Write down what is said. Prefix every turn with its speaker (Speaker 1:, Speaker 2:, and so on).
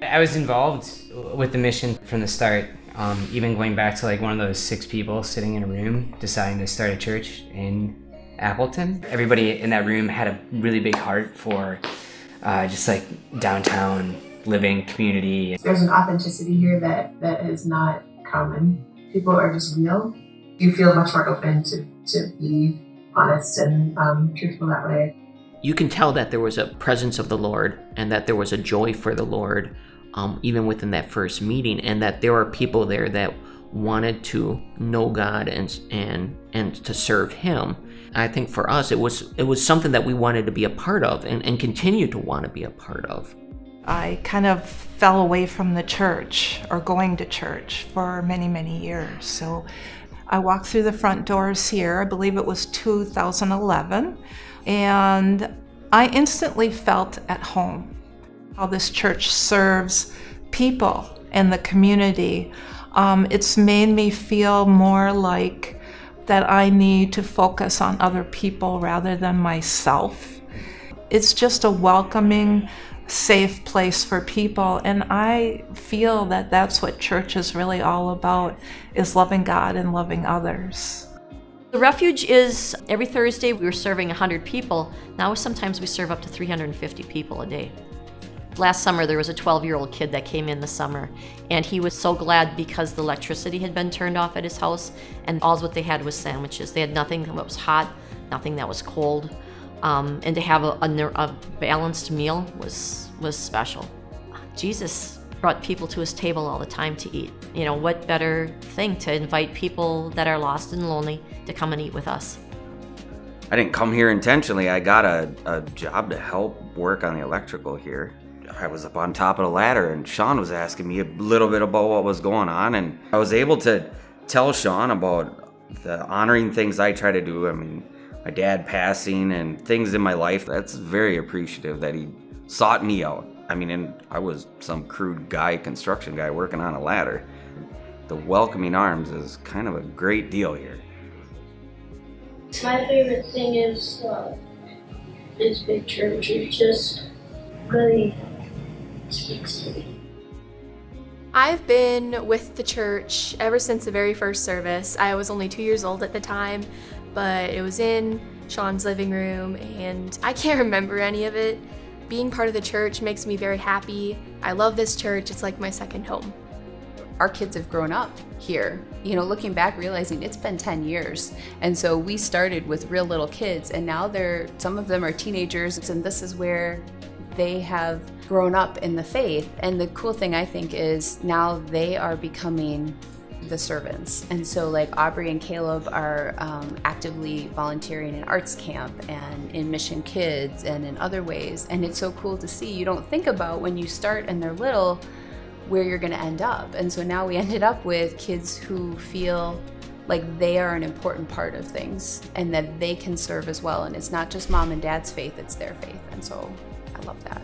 Speaker 1: I was involved with the mission from the start, even going back to like one of those 6 people sitting in a room deciding to start a church in Appleton. Everybody in that room had a really big heart for just like downtown living community.
Speaker 2: There's an authenticity here that is not common. People are just real. You feel much more open to be honest and truthful that way.
Speaker 3: You can tell that there was a presence of the Lord and that there was a joy for the Lord even within that first meeting, and that there were people there that wanted to know God and to serve Him. I think for us it was something that we wanted to be a part of and continue to want to be a part of.
Speaker 4: I kind of fell away from the church or going to church for many, many years. So I walked through the front doors here, I believe it was 2011, and I instantly felt at home. How this church serves people in the community. It's made me feel more like that I need to focus on other people rather than myself. It's just a welcoming, safe place for people, and I feel that that's what church is really all about, is loving God and loving others.
Speaker 5: The Refuge is, every Thursday we were serving 100 people. Now sometimes we serve up to 350 people a day. Last summer there was a 12-year-old kid that came in the summer, and he was so glad because the electricity had been turned off at his house, and all what they had was sandwiches. They had nothing that was hot, nothing that was cold. And to have a balanced meal was special. Jesus brought people to his table all the time to eat. You know, what better thing to invite people that are lost and lonely to come and eat with us.
Speaker 6: I didn't come here intentionally. I got a job to help work on the electrical here. I was up on top of the ladder and Sean was asking me a little bit about what was going on, and I was able to tell Sean about the honoring things I try to do. I mean, my dad passing and things in my life. That's very appreciative that he sought me out. I mean, and I was some crude guy, construction guy working on a ladder. The welcoming arms is kind of a great deal here.
Speaker 7: My favorite thing is Big Church. It just really speaks to me.
Speaker 8: I've been with the church ever since the very first service. I was only 2 years old at the time, but it was in Sean's living room, and I can't remember any of it. Being part of the church makes me very happy. I love this church. It's like my second home.
Speaker 9: Our kids have grown up here. You know, looking back, realizing it's been 10 years. And so we started with real little kids, and now some of them are teenagers, and this is where they have grown up in the faith. And the cool thing, I think, is now they are becoming the servants. And so like Aubrey and Caleb are actively volunteering in arts camp and in Mission Kids and in other ways. And it's so cool to see. You don't think about when you start and they're little where you're going to end up. And so now we ended up with kids who feel like they are an important part of things and that they can serve as well. And it's not just mom and dad's faith, it's their faith. And so I love that.